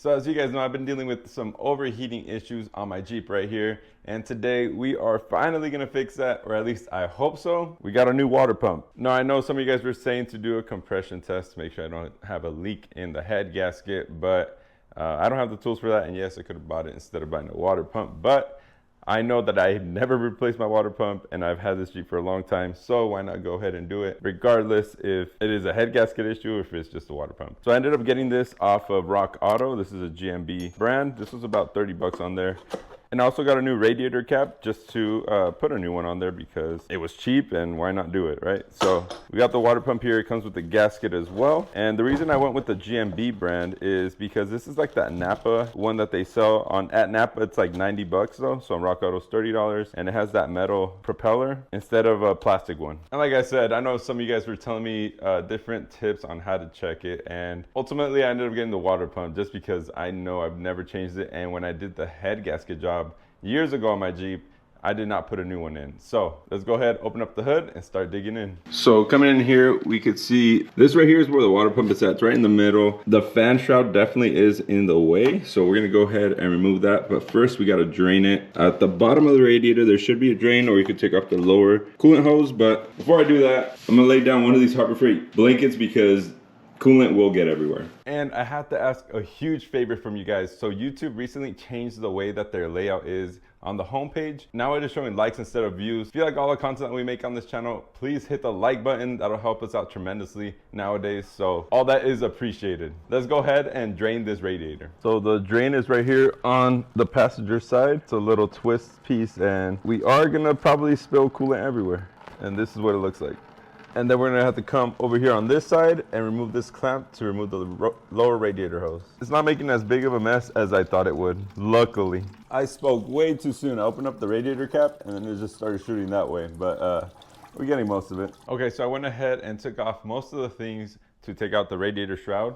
So as you guys know, I've been dealing with some overheating issues on my Jeep right here. And today we are finally gonna fix that, or at least I hope so. We got a new water pump. Now I know some of you guys were saying to do a compression test to make sure I don't have a leak in the head gasket, but I don't have the tools for that. And yes, I could have bought it instead of buying a water pump, but I know that I never replaced my water pump and I've had this Jeep for a long time, so why not go ahead and do it, regardless if it is a head gasket issue or if it's just a water pump. So I ended up getting this off of Rock Auto. This is a GMB brand. This was about 30 bucks on there. And I also got a new radiator cap just to put a new one on there because it was cheap and why not do it, right? So we got the water pump here. It comes with the gasket as well. And the reason I went with the GMB brand is because this is like that Napa one that they sell on at Napa. It's like 90 bucks though. So on Rock Auto it's $30 and it has that metal propeller instead of a plastic one. And like I said, I know some of you guys were telling me different tips on how to check it. And ultimately I ended up getting the water pump just because I know I've never changed it. And when I did the head gasket job years ago on my Jeep, I did not put a new one in. So let's go ahead, open up the hood and start digging in. So coming in here, we could see this right here is where the water pump is at. It's right in the middle. The fan shroud definitely is in the way. So we're gonna go ahead and remove that. But first we gotta drain it. At the bottom of the radiator, there should be a drain, or you could take off the lower coolant hose. But before I do that, I'm gonna lay down one of these Harbor Freight blankets because coolant will get everywhere. And I have to ask a huge favor from you guys. So YouTube recently changed the way that their layout is on the homepage. Now it is showing likes instead of views. If you like all the content that we make on this channel, please hit the like button. That'll help us out tremendously nowadays. So all that is appreciated. Let's go ahead and drain this radiator. So the drain is right here on the passenger side. It's a little twist piece and we are gonna probably spill coolant everywhere. And this is what it looks like. And then we're gonna have to come over here on this side and remove this clamp to remove the lower radiator hose. It's not making as big of a mess as I thought it would, luckily. I spoke way too soon. I opened up the radiator cap and then it just started shooting that way, but we're getting most of it. Okay, so I went ahead and took off most of the things to take out the radiator shroud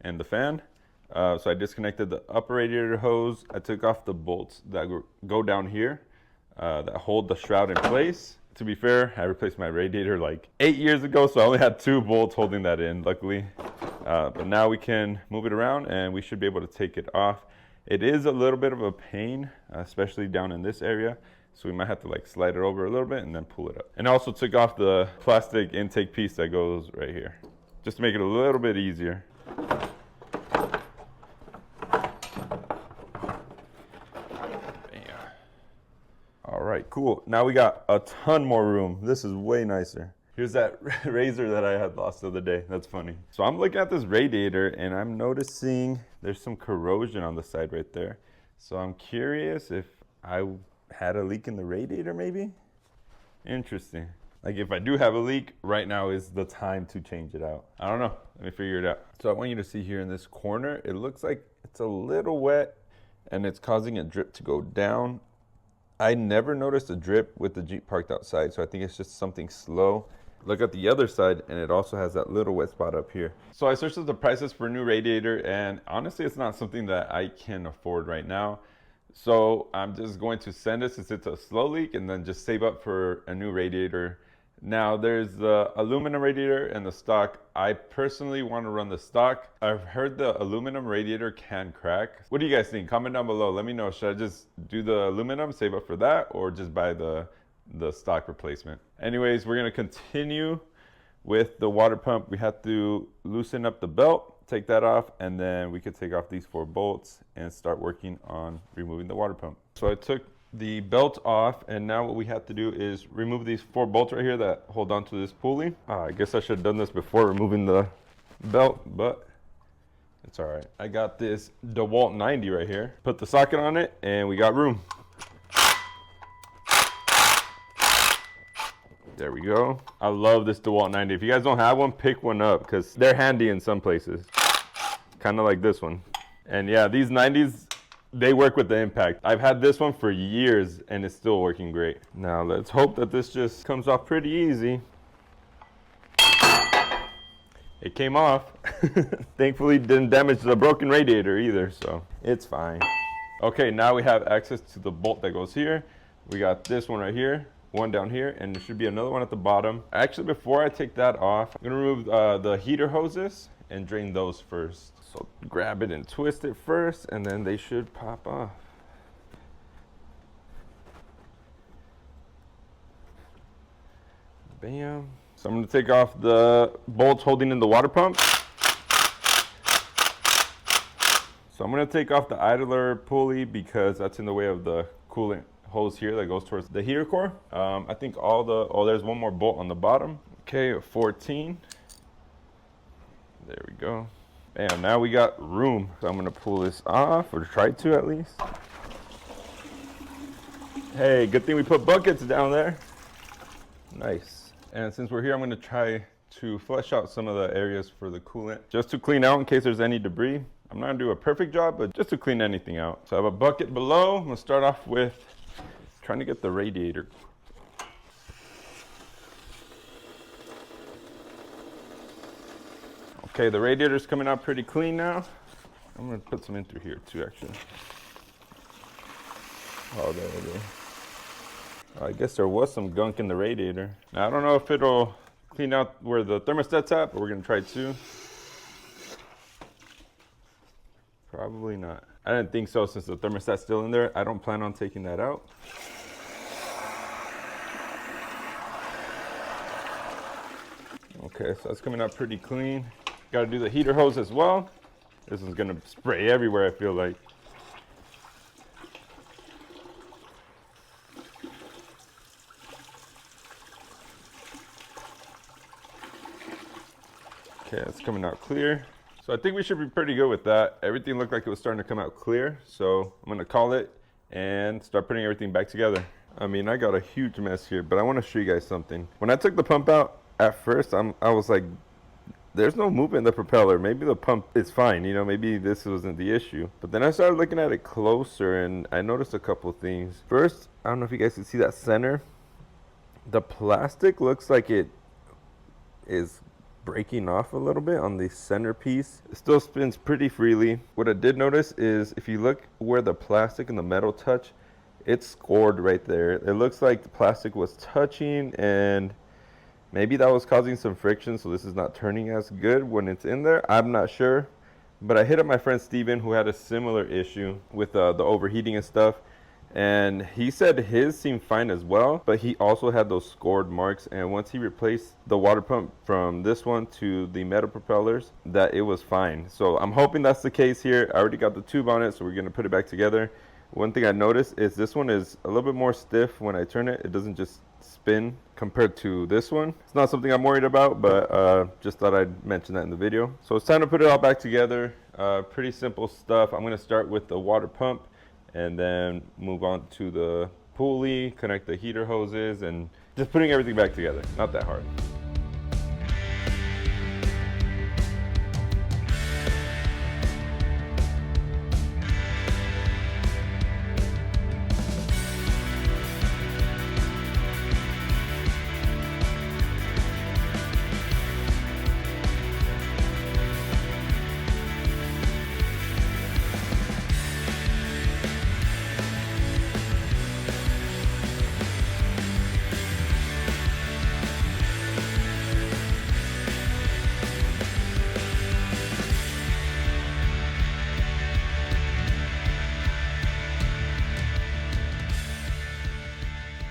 and the fan. So I disconnected the upper radiator hose. I took off the bolts that go down here that hold the shroud in place. To be fair, I replaced my radiator like 8 years ago, so I only had 2 bolts holding that in, luckily. But now we can move it around and we should be able to take it off. It is a little bit of a pain, especially down in this area. So we might have to like slide it over a little bit and then pull it up. And I also took off the plastic intake piece that goes right here, just to make it a little bit easier. All right, cool. Now we got a ton more room. This is way nicer. Here's that razor that I had lost the other day. That's funny. So I'm looking at this radiator and I'm noticing there's some corrosion on the side right there. So I'm curious if I had a leak in the radiator maybe? Interesting. Like if I do have a leak, right now is the time to change it out. I don't know, let me figure it out. So I want you to see here in this corner, it looks like it's a little wet and it's causing a drip to go down. I never noticed a drip with the Jeep parked outside, so I think it's just something slow. Look at the other side, and it also has that little wet spot up here. So I searched the prices for a new radiator, and honestly, it's not something that I can afford right now. So I'm just going to send it since it's a slow leak, and then just save up for a new radiator. Now there's the aluminum radiator and the stock. I personally want to run the stock. I've heard the aluminum radiator can crack. What do you guys think? Comment down below. Let me know. Should I just do the aluminum, save up for that, or just buy the stock replacement? Anyways, we're gonna continue with the water pump. We have to loosen up the belt, take that off, and then we could take off these 4 bolts and start working on removing the water pump. So I took the belt off, and now what we have to do is remove these 4 bolts right here that hold on to this pulley. I guess I should have done this before removing the belt, but it's all right. I got this DeWalt 90 right here. Put the socket on it and we got room. There we go. I love this DeWalt 90. If you guys don't have one, pick one up because they're handy in some places. Kind of like this one. And yeah, these 90s, they work with the impact. I've had this one for years and it's still working great. Now let's hope that this just comes off pretty easy. It came off. Thankfully didn't damage the broken radiator either, so it's fine. Okay, now we have access to the bolt that goes here. We got this one right here, one down here, and there should be another one at the bottom. Actually, before I take that off, I'm gonna remove the heater hoses and drain those first. So grab it and twist it first, and then they should pop off. Bam. So I'm gonna take off the bolts holding in the water pump. So I'm gonna take off the idler pulley because that's in the way of the coolant hose here that goes towards the heater core. I think all the, oh, there's one more bolt on the bottom. Okay, a 14. There we go. Bam, now we got room. So I'm gonna pull this off, or try to at least. Hey, good thing we put buckets down there. Nice. And since we're here, I'm gonna try to flush out some of the areas for the coolant, just to clean out in case there's any debris. I'm not gonna do a perfect job, but just to clean anything out. So I have a bucket below. I'm gonna start off with trying to get the radiator. Okay, the radiator's coming out pretty clean now. I'm gonna put some in through here too, actually. Oh, there it is. I guess there was some gunk in the radiator. Now, I don't know if it'll clean out where the thermostat's at, but we're gonna try to. Probably not. I didn't think so since the thermostat's still in there. I don't plan on taking that out. Okay, so that's coming out pretty clean. Got to do the heater hose as well. This is gonna spray everywhere, I feel like. Okay, that's coming out clear. So I think we should be pretty good with that. Everything looked like it was starting to come out clear. So I'm gonna call it and start putting everything back together. I mean, I got a huge mess here, but I wanna show you guys something. When I took the pump out, at first, I was like, there's no movement in the propeller. Maybe the pump is fine, you know, maybe this wasn't the issue. But then I started looking at it closer and I noticed a couple things. First, I don't know if you guys can see that center. The plastic looks like it is breaking off a little bit on the center piece. It still spins pretty freely. What I did notice is if you look where the plastic and the metal touch, it's scored right there. It looks like the plastic was touching and maybe that was causing some friction, so this is not turning as good when it's in there. I'm not sure. But I hit up my friend Steven, who had a similar issue with the overheating and stuff. And he said his seemed fine as well, but he also had those scored marks. And once he replaced the water pump from this one to the metal propellers, that it was fine. So I'm hoping that's the case here. I already got the tube on it, so we're gonna put it back together. One thing I noticed is this one is a little bit more stiff when I turn it. It doesn't just spin compared to this one. It's not something I'm worried about, but just thought I'd mention that in the video. So it's time to put it all back together. Pretty simple stuff. I'm gonna start with the water pump and then move on to the pulley, connect the heater hoses, and just putting everything back together. Not that hard.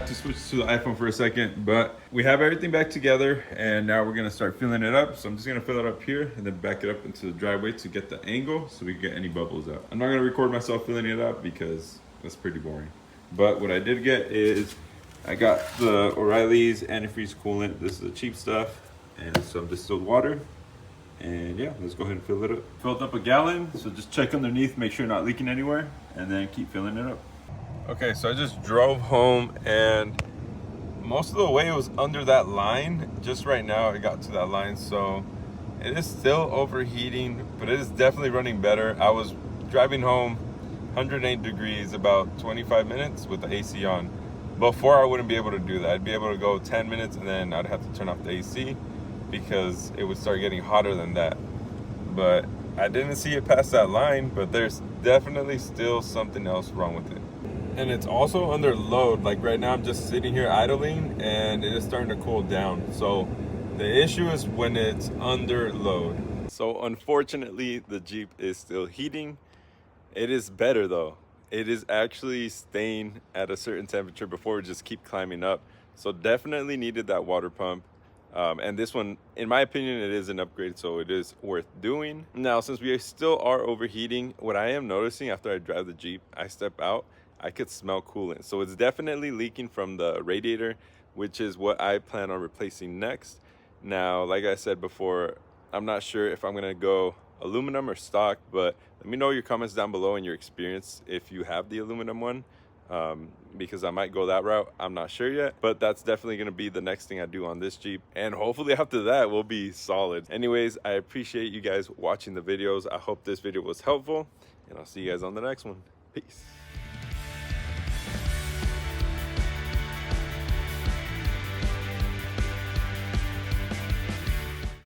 To switch to the iPhone for a second, but we have everything back together and now we're gonna start filling it up. So I'm just gonna fill it up here and then back it up into the driveway to get the angle so we can get any bubbles out. I'm not gonna record myself filling it up because that's pretty boring. But what I did get is I got the O'Reilly's antifreeze coolant. This is the cheap stuff and some distilled water. And yeah, let's go ahead and fill it up. Filled up a gallon, so just check underneath, make sure you're not leaking anywhere, and then keep filling it up. Okay, so I just drove home and most of the way it was under that line. Just right now it got to that line, so it is still overheating, but it is definitely running better. I was driving home 108 degrees about 25 minutes with the AC on. Before I wouldn't be able to do that. I'd be able to go 10 minutes and then I'd have to turn off the AC because it would start getting hotter than that. But I didn't see it past that line, but there's definitely still something else wrong with it. And it's also under load. Like right now I'm just sitting here idling and it is starting to cool down. So the issue is when it's under load. So unfortunately, the Jeep is still heating. It is better though. It is actually staying at a certain temperature before we just keep climbing up. So definitely needed that water pump. And this one, in my opinion, it is an upgrade, so it is worth doing. Now, since we still are overheating, what I am noticing after I drive the Jeep, I step out, I could smell coolant. So it's definitely leaking from the radiator, which is what I plan on replacing next. Now, like I said before, I'm not sure if I'm gonna go aluminum or stock, but let me know your comments down below and your experience if you have the aluminum one, because I might go that route. I'm not sure yet, but that's definitely gonna be the next thing I do on this Jeep, and hopefully after that we'll be solid. Anyways, I appreciate you guys watching the videos. I hope this video was helpful, and I'll see you guys on the next one. Peace.